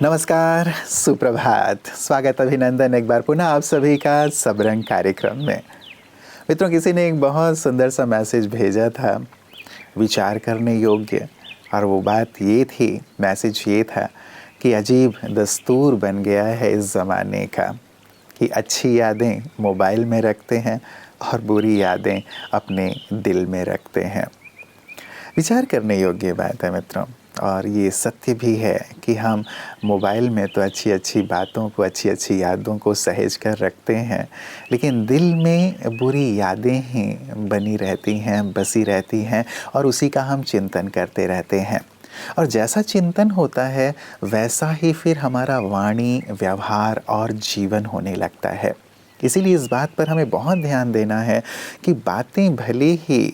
नमस्कार, सुप्रभात, स्वागत अभिनंदन एक बार पुनः आप सभी का सबरंग कार्यक्रम में। मित्रों, किसी ने एक बहुत सुंदर सा मैसेज भेजा था, विचार करने योग्य, और वो बात ये थी, मैसेज ये था कि अजीब दस्तूर बन गया है इस ज़माने का कि अच्छी यादें मोबाइल में रखते हैं और बुरी यादें अपने दिल में रखते हैं। विचार करने योग्य बात है मित्रों, और ये सत्य भी है कि हम मोबाइल में तो अच्छी अच्छी बातों को, अच्छी अच्छी यादों को सहेज कर रखते हैं, लेकिन दिल में बुरी यादें ही बनी रहती हैं, बसी रहती हैं, और उसी का हम चिंतन करते रहते हैं। और जैसा चिंतन होता है वैसा ही फिर हमारा वाणी, व्यवहार और जीवन होने लगता है। इसीलिए इस बात पर हमें बहुत ध्यान देना है कि बातें भले ही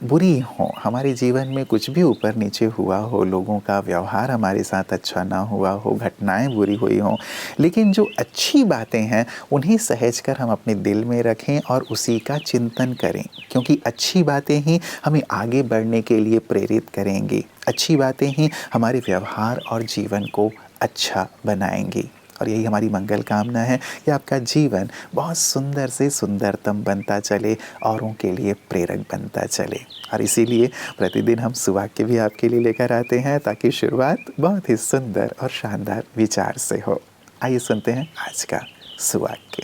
बुरी हों, हमारे जीवन में कुछ भी ऊपर नीचे हुआ हो, लोगों का व्यवहार हमारे साथ अच्छा ना हुआ हो, घटनाएं बुरी हुई हों, लेकिन जो अच्छी बातें हैं उन्हें सहेज कर हम अपने दिल में रखें और उसी का चिंतन करें, क्योंकि अच्छी बातें ही हमें आगे बढ़ने के लिए प्रेरित करेंगी। अच्छी बातें ही हमारे व्यवहार और जीवन को अच्छा बनाएंगी। और यही हमारी मंगल कामना है कि आपका जीवन बहुत सुंदर से सुंदरतम बनता चले, औरों के लिए प्रेरक बनता चले। और इसीलिए प्रतिदिन हम सुवाक्य भी आपके लिए लेकर आते हैं, ताकि शुरुआत बहुत ही सुंदर और शानदार विचार से हो। आइए सुनते हैं आज का सुवाक्य।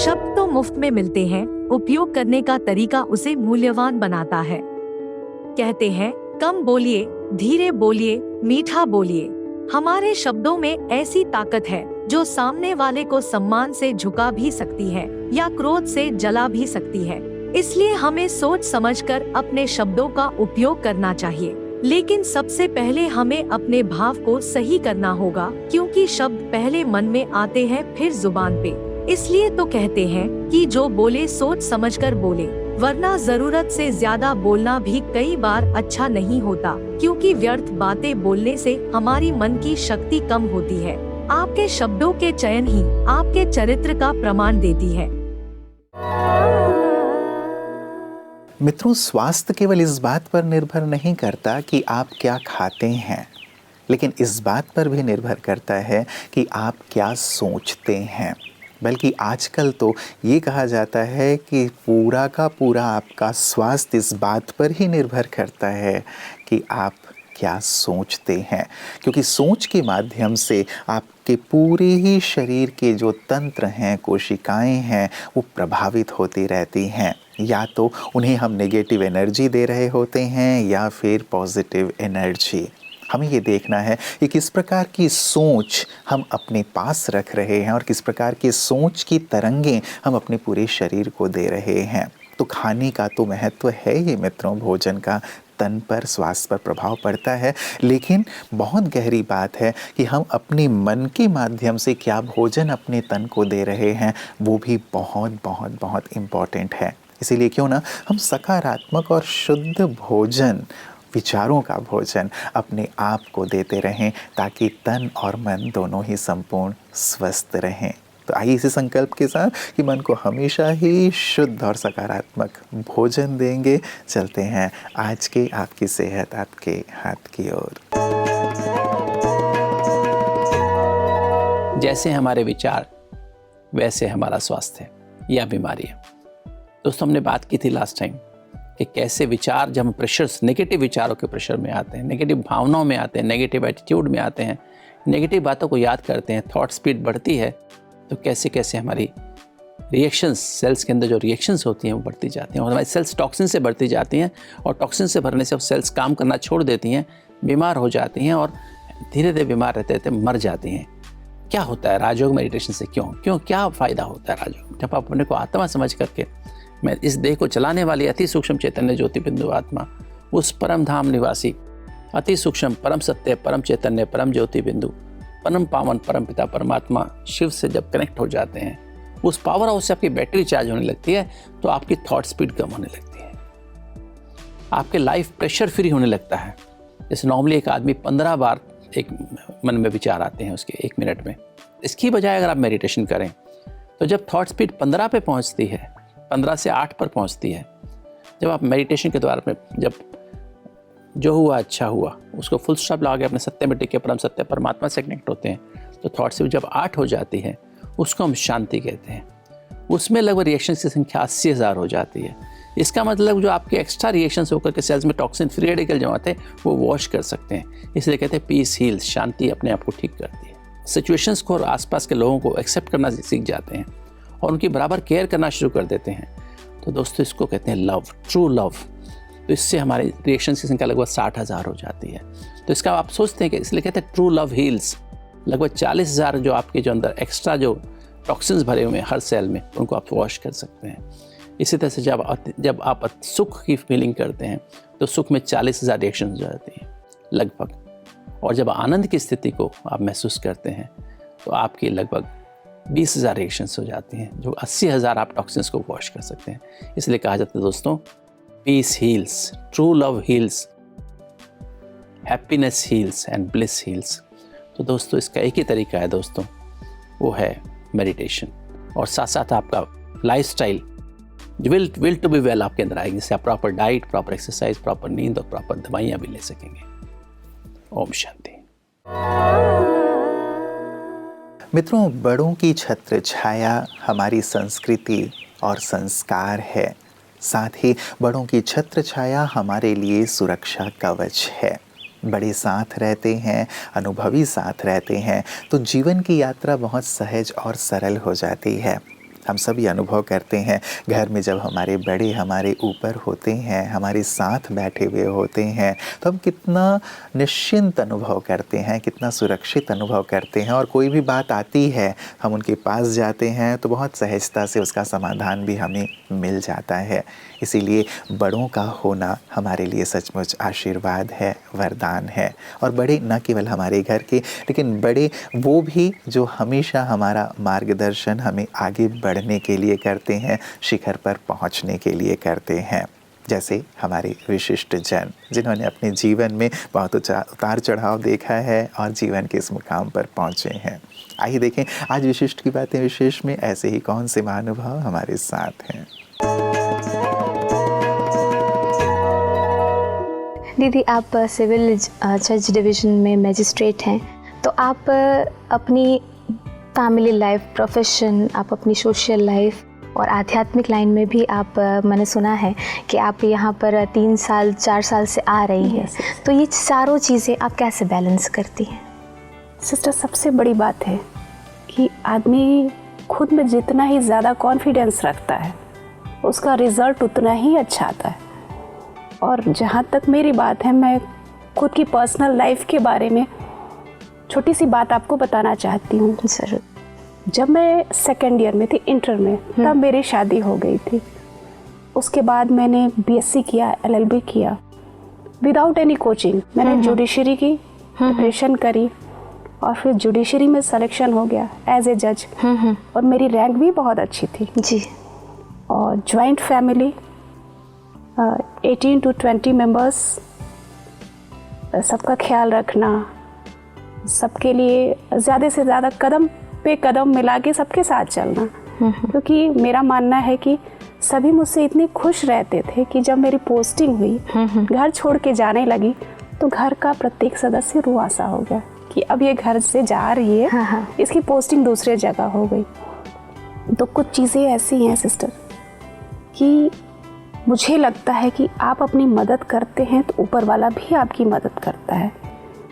शब्द तो मुफ्त में मिलते हैं, उपयोग करने का तरीका उसे मूल्यवान बनाता है। कहते हैं, कम बोलिए, धीरे बोलिए, मीठा बोलिए। हमारे शब्दों में ऐसी ताकत है जो सामने वाले को सम्मान से झुका भी सकती है या क्रोध से जला भी सकती है। इसलिए हमें सोच समझकर अपने शब्दों का उपयोग करना चाहिए, लेकिन सबसे पहले हमें अपने भाव को सही करना होगा, क्योंकि शब्द पहले मन में आते हैं फिर जुबान पे। इसलिए तो कहते हैं कि जो बोले सोच समझकर बोले, वरना जरूरत से ज्यादा बोलना भी कई बार अच्छा नहीं होता, क्योंकि व्यर्थ बातें बोलने से हमारी मन की शक्ति कम होती है। आपके शब्दों के चयन ही आपके चरित्र का प्रमाण देती है। मित्रों, स्वास्थ्य केवल इस बात पर निर्भर नहीं करता कि आप क्या खाते हैं, लेकिन इस बात पर भी निर्भर करता है कि आप क्या सोचते हैं। बल्कि आजकल तो ये कहा जाता है कि पूरा का पूरा आपका स्वास्थ्य इस बात पर ही निर्भर करता है कि आप क्या सोचते हैं, क्योंकि सोच के माध्यम से आपके पूरे ही शरीर के जो तंत्र हैं, कोशिकाएं हैं, वो प्रभावित होती रहती हैं। या तो उन्हें हम नेगेटिव एनर्जी दे रहे होते हैं या फिर पॉजिटिव एनर्जी। हमें ये देखना है कि किस प्रकार की सोच हम अपने पास रख रहे हैं और किस प्रकार की सोच की तरंगें हम अपने पूरे शरीर को दे रहे हैं। तो खाने का तो महत्व है ही मित्रों, भोजन का तन पर, स्वास्थ्य पर प्रभाव पड़ता है, लेकिन बहुत गहरी बात है कि हम अपने मन के माध्यम से क्या भोजन अपने तन को दे रहे हैं, वो भी बहुत बहुत बहुत इम्पॉर्टेंट है। इसीलिए क्यों ना हम सकारात्मक और शुद्ध भोजन, विचारों का भोजन अपने आप को देते रहें, ताकि तन और मन दोनों ही संपूर्ण स्वस्थ रहें। तो आइए इसी संकल्प के साथ कि मन को हमेशा ही शुद्ध और सकारात्मक भोजन देंगे, चलते हैं आज के आपकी सेहत आपके हाथ की ओर। जैसे हमारे विचार वैसे हमारा स्वास्थ्य या बीमारी है। दोस्तों, हमने बात की थी लास्ट टाइम कि कैसे विचार जब हम प्रेशर्स, नेगेटिव विचारों के प्रेशर में आते हैं, नेगेटिव भावनाओं में आते हैं, नेगेटिव एटीट्यूड में आते हैं, नेगेटिव बातों को याद करते हैं, थॉट स्पीड बढ़ती है, तो कैसे कैसे हमारी रिएक्शंस, सेल्स के अंदर जो रिएक्शंस होती हैं वो बढ़ती जाती हैं, और हमारी सेल्स टॉक्सिन से बढ़ती जाती हैं, और टॉक्सिन से भरने से वो सेल्स काम करना छोड़ देती हैं, बीमार हो जाती हैं, और धीरे धीरे बीमार रहते रहते मर जाती हैं। क्या होता है राजयोग मेडिटेशन से? क्यों क्या फ़ायदा होता है राजयोग? जब आप अपने को आत्मा समझ करके, मैं इस देह को चलाने वाली अति सूक्ष्म चैतन्य ज्योति बिंदु आत्मा, उस परम धाम निवासी अति सूक्ष्म परम सत्य, परम चैतन्य, परम ज्योति बिंदु, परम पावन, परम पिता परमात्मा शिव से जब कनेक्ट हो जाते हैं, उस पावर हाउस से आपकी बैटरी चार्ज होने लगती है, तो आपकी थॉट स्पीड कम होने लगती है, आपके लाइफ प्रेशर फ्री होने लगता है। जैसे नॉर्मली एक आदमी 15 बार एक मन में विचार आते हैं उसके 1 मिनट में, इसकी बजाय अगर आप मेडिटेशन करें तो जब थॉट स्पीड 15 पे पहुंचती है, 15 से 8 पर पहुंचती है, जब आप मेडिटेशन के द्वारा में जब जो हुआ अच्छा हुआ, उसको फुल स्टॉप लगा के अपने सत्य में टिके, परम सत्य परमात्मा से कनेक्ट होते हैं, तो थॉट से जब 8 हो जाती है उसको हम शांति कहते हैं। उसमें लगभग रिएक्शंस की संख्या 80,000 हो जाती है। इसका मतलब जो आपके एक्स्ट्रा रिएक्शंस होकर के सेल्स में टॉक्सिन फ्री रेडिकल जमा थे वो वॉश कर सकते हैं। इसलिए कहते हैं पीस हील्स, शांति अपने आप को ठीक करती है। सिचुएशंस को और आसपास के लोगों को एक्सेप्ट करना सीख जाते हैं और उनकी बराबर केयर करना शुरू कर देते हैं। तो दोस्तों इसको कहते हैं लव, ट्रू लव। तो इससे हमारी रिएक्शंस की संख्या लगभग 60,000 हो जाती है। तो इसका आप सोचते हैं कि इसलिए कहते हैं ट्रू लव हील्स। लगभग 40,000 जो आपके जो अंदर एक्स्ट्रा जो टॉक्सिन्स भरे हुए हैं हर सेल में, उनको आप वॉश कर सकते हैं। इसी तरह से जब आप सुख की फीलिंग करते हैं तो सुख में 40,000 रिएक्शन हो जाती हैं लगभग। और जब आनंद की स्थिति को आप महसूस करते हैं तो आपकी लगभग 20,000 रिएक्शंस हो जाती हैं, जो 80,000 आप टॉक्सिन्स को वॉश कर सकते हैं। इसलिए कहा जाता है दोस्तों, peace heals, true love heals, happiness heals and bliss heals. तो दोस्तों इसका एक ही तरीका है दोस्तों, वो है मेडिटेशन। और साथ साथ आपका lifestyle will to be well आपके अंदर आएगी, जिससे आप proper diet, proper exercise, proper नींद और प्रॉपर दवाइयाँ भी ले सकेंगे। ओम शांति। मित्रों, बड़ों की छत्र छाया हमारी संस्कृति और संस्कार है। साथ ही बड़ों की छत्र छाया हमारे लिए सुरक्षा कवच है। बड़े साथ रहते हैं, अनुभवी साथ रहते हैं तो जीवन की यात्रा बहुत सहज और सरल हो जाती है। हम सभी अनुभव करते हैं, घर में जब हमारे बड़े हमारे ऊपर होते हैं, हमारे साथ बैठे हुए होते हैं, तो हम कितना निश्चिंत अनुभव करते हैं, कितना सुरक्षित अनुभव करते हैं। और कोई भी बात आती है, हम उनके पास जाते हैं तो बहुत सहजता से उसका समाधान भी हमें मिल जाता है। इसीलिए बड़ों का होना हमारे लिए सचमुच आशीर्वाद है, वरदान है। और बड़े न केवल हमारे घर के, लेकिन बड़े वो भी जो हमेशा हमारा मार्गदर्शन हमें आगे बढ़ने के लिए करते हैं, शिखर पर पहुंचने के लिए करते हैं। जैसे हमारे विशिष्ट जन, जिन्होंने अपने जीवन में बहुत उतार चढ़ाव देखा है और जीवन के इस मुकाम पर पहुंचे हैं। आइए देखें आज विशिष्ट की बातें विशेष में ऐसे ही कौन से महानुभाव हमारे साथ हैं। दीदी, आप सिविल जज डिवीज़न में मैजिस्ट्रेट हैं, तो आप अपनी फैमिली लाइफ, प्रोफेशन, आप अपनी सोशल लाइफ और आध्यात्मिक लाइन में भी आप, मैंने सुना है कि आप यहाँ पर 3 साल 4 साल से आ रही हैं। तो ये चारों चीज़ें आप कैसे बैलेंस करती हैं? सिस्टर, सबसे बड़ी बात है कि आदमी खुद में जितना ही ज़्यादा कॉन्फिडेंस रखता है, उसका रिज़ल्ट उतना ही अच्छा आता है। और जहाँ तक मेरी बात है, मैं खुद की पर्सनल लाइफ के बारे में छोटी सी बात आपको बताना चाहती हूँ। ज़रूर। जब मैं सेकेंड ईयर में थी, इंटर में, तब मेरी शादी हो गई थी। उसके बाद मैंने BSc किया, LLB किया विदाउट एनी कोचिंग। मैंने जुडिशरी की प्रिपरेशन करी और फिर जुडिशरी में सिलेक्शन हो गया एज ए जज। और मेरी रैंक भी बहुत अच्छी थी जी। और जॉइंट फैमिली, 18 to 20 मेंबर्स, सबका ख्याल रखना, सबके लिए ज़्यादा से ज़्यादा कदम पे कदम मिला के सबके साथ चलना। क्योंकि मेरा मानना है कि सभी मुझसे इतने खुश रहते थे कि जब मेरी पोस्टिंग हुई, घर छोड़ के जाने लगी, तो घर का प्रत्येक सदस्य रुआसा हो गया कि अब ये घर से जा रही है, इसकी पोस्टिंग दूसरे जगह हो गई। तो कुछ चीज़ें ऐसी हैं सिस्टर कि मुझे लगता है कि आप अपनी मदद करते हैं तो ऊपर वाला भी आपकी मदद करता है।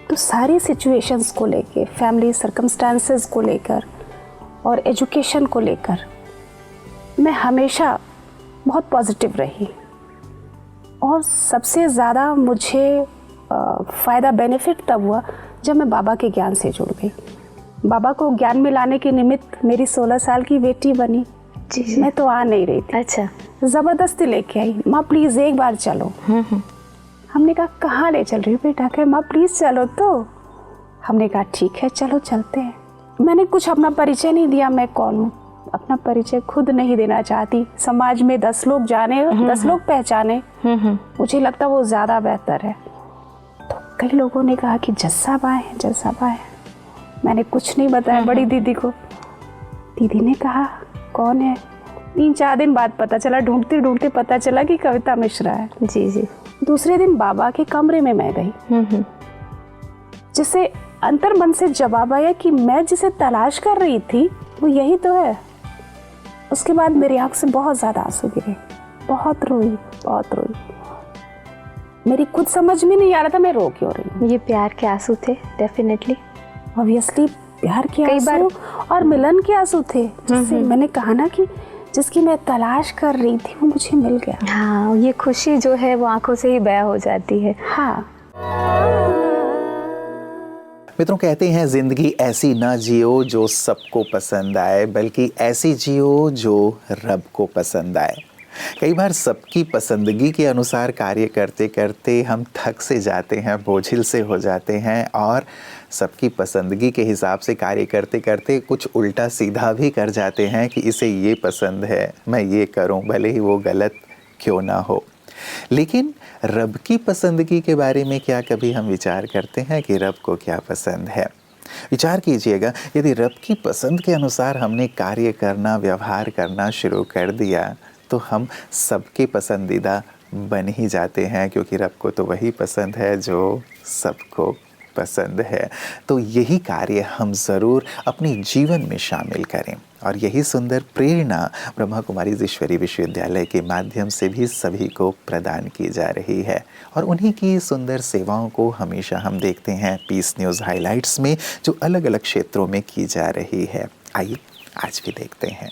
तो सारी सिचुएशंस को लेके, फैमिली सर्कमस्टांसेस को लेकर और एजुकेशन को लेकर मैं हमेशा बहुत पॉजिटिव रही। और सबसे ज़्यादा मुझे फ़ायदा, बेनिफिट तब हुआ जब मैं बाबा के ज्ञान से जुड़ गई। बाबा को ज्ञान में लाने के निमित्त मेरी 16 साल की बेटी बनी। जी। मैं तो आ नहीं रही थी। अच्छा। ज़बरदस्ती लेके आई, माँ प्लीज़ एक बार चलो। हमने कहा कहाँ ले चल रही हो बेटा? कहे माँ प्लीज़ चलो। तो हमने कहा ठीक है चलो चलते हैं। मैंने कुछ अपना परिचय नहीं दिया, मैं कौन हूँ, अपना परिचय खुद नहीं देना चाहती। समाज में 10 लोग जाने, 10 लोग पहचाने, मुझे लगता वो ज़्यादा बेहतर है। तो कई लोगों ने कहा कि जस्सा बा है। मैंने कुछ नहीं बताया बड़ी दीदी को। दीदी ने कहा कौन है? 3-4 दिन बाद पता चला, ढूंढते ढूंढते पता चला कि कविता मिश्रा है। जी जी। दूसरे दिन बाबा के कमरे में मैं गई, जिससे अंतर मन से जवाब आया कि मैं जिसे तलाश कर रही थी वो यही तो है। उसके बाद मेरी आंख से बहुत ज़्यादा आंसू गिरे, बहुत रोई। मेरी खुद समझ में नहीं आ रहा था मैं रो क्यों रही हूँ। ये प्यार के आंसू थे, डेफिनेटली। ऑब्वियसली प्यार के कई बार आंसू और मिलन के आंसू थे, जिससे मैंने कहा ना कि जिसकी मैं तलाश कर रही थी वो मुझे मिल गया। हाँ, ये खुशी जो है वो आंखों से ही बयां हो जाती है। हाँ। मित्रों, कहते हैं जिंदगी ऐसी ना जियो जो सबको पसंद आए, बल्कि ऐसी जियो जो रब को पसंद आए। कई बार सबकी पसंदगी के अनुसार कार्य करते करते हम थक से जाते हैं, बोझिल से हो जाते हैं, और सबकी पसंदगी के हिसाब से कार्य करते करते कुछ उल्टा सीधा भी कर जाते हैं कि इसे ये पसंद है, मैं ये करूं, भले ही वो गलत क्यों ना हो। लेकिन रब की पसंदगी के बारे में क्या कभी हम विचार करते हैं कि रब को क्या पसंद है? विचार कीजिएगा, यदि रब की पसंद के अनुसार हमने कार्य करना, व्यवहार करना शुरू कर दिया तो हम सबके पसंदीदा बन ही जाते हैं, क्योंकि रब को तो वही पसंद है जो सबको पसंद है। तो यही कार्य हम ज़रूर अपने जीवन में शामिल करें, और यही सुंदर प्रेरणा ब्रह्मा कुमारी ईश्वरीय विश्वविद्यालय के माध्यम से भी सभी को प्रदान की जा रही है। और उन्हीं की सुंदर सेवाओं को हमेशा हम देखते हैं पीस न्यूज़ हाइलाइट्स में, जो अलग अलग क्षेत्रों में की जा रही है। आइए आज भी देखते हैं।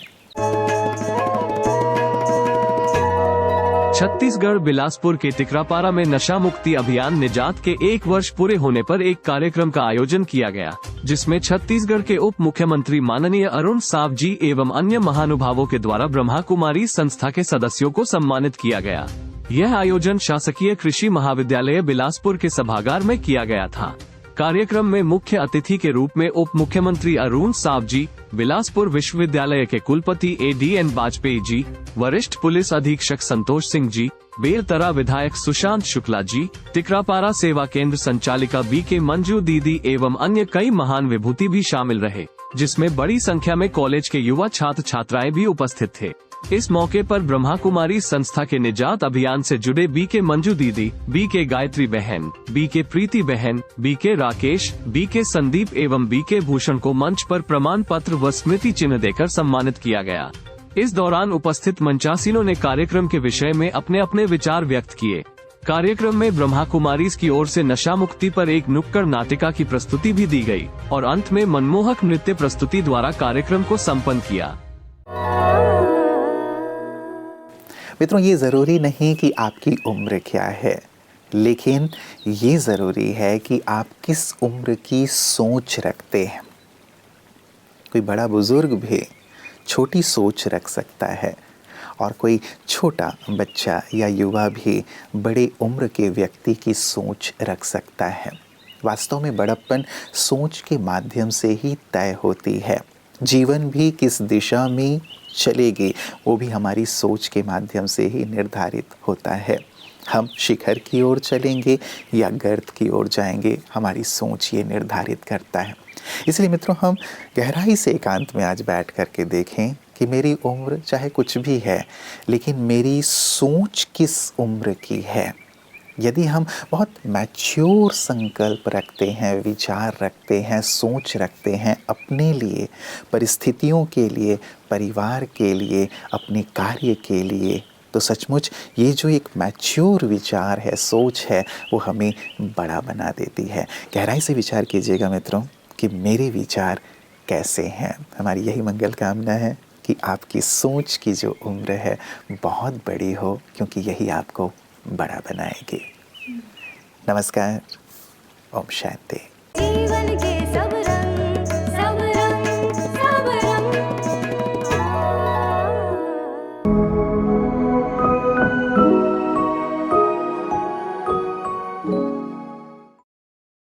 छत्तीसगढ़ बिलासपुर के टिकरापारा में नशा मुक्ति अभियान निजात के 1 वर्ष पूरे होने पर एक कार्यक्रम का आयोजन किया गया, जिसमें छत्तीसगढ़ के उप मुख्यमंत्री माननीय अरुण साव जी एवं अन्य महानुभावों के द्वारा ब्रह्मा कुमारी संस्था के सदस्यों को सम्मानित किया गया। यह आयोजन शासकीय कृषि महाविद्यालय बिलासपुर के सभागार में किया गया था। कार्यक्रम में मुख्य अतिथि के रूप में उप मुख्यमंत्री अरुण साव जी, बिलासपुर विश्वविद्यालय के कुलपति ADN वाजपेयी जी, वरिष्ठ पुलिस अधीक्षक संतोष सिंह जी, बेलतरा विधायक सुशांत शुक्ला जी, टिकरापारा सेवा केंद्र संचालिका BK मंजू दीदी एवं अन्य कई महान विभूति भी शामिल रहे, जिसमें बड़ी संख्या में कॉलेज के युवा छात्र छात्राएं भी उपस्थित थे। इस मौके पर ब्रह्मा कुमारी संस्था के निजात अभियान से जुड़े BK मंजू दीदी, BK गायत्री बहन, BK प्रीति बहन, BK राकेश, BK संदीप एवं BK भूषण को मंच पर प्रमाण पत्र व स्मृति चिन्ह देकर सम्मानित किया गया। इस दौरान उपस्थित मंचासीनों ने कार्यक्रम के विषय में अपने अपने विचार व्यक्त किए। कार्यक्रम में ब्रह्मा कुमारीज की ओर से नशा मुक्ति पर एक नुक्कड़ नाटिका की प्रस्तुति भी दी गई और अंत में मनमोहक नृत्य प्रस्तुति द्वारा कार्यक्रम को संपन्न किया। मित्रों, ये ज़रूरी नहीं कि आपकी उम्र क्या है, लेकिन ये ज़रूरी है कि आप किस उम्र की सोच रखते हैं। कोई बड़ा बुजुर्ग भी छोटी सोच रख सकता है, और कोई छोटा बच्चा या युवा भी बड़े उम्र के व्यक्ति की सोच रख सकता है। वास्तव में बड़प्पन सोच के माध्यम से ही तय होती है। जीवन भी किस दिशा में चलेगी वो भी हमारी सोच के माध्यम से ही निर्धारित होता है। हम शिखर की ओर चलेंगे या गर्त की ओर जाएंगे, हमारी सोच ये निर्धारित करता है। इसलिए मित्रों, हम गहराई से एकांत में आज बैठ करके देखें कि मेरी उम्र चाहे कुछ भी है, लेकिन मेरी सोच किस उम्र की है। यदि हम बहुत मैच्योर संकल्प रखते हैं, विचार रखते हैं, सोच रखते हैं अपने लिए, परिस्थितियों के लिए, परिवार के लिए, अपने कार्य के लिए, तो सचमुच ये जो एक मैच्योर विचार है, सोच है, वो हमें बड़ा बना देती है। गहराई से विचार कीजिएगा मित्रों कि मेरे विचार कैसे हैं। हमारी यही मंगल कामना है कि आपकी सोच की जो उम्र है बहुत बड़ी हो, क्योंकि यही आपको बड़ा बनाएगी। नमस्कार, ओम शांति।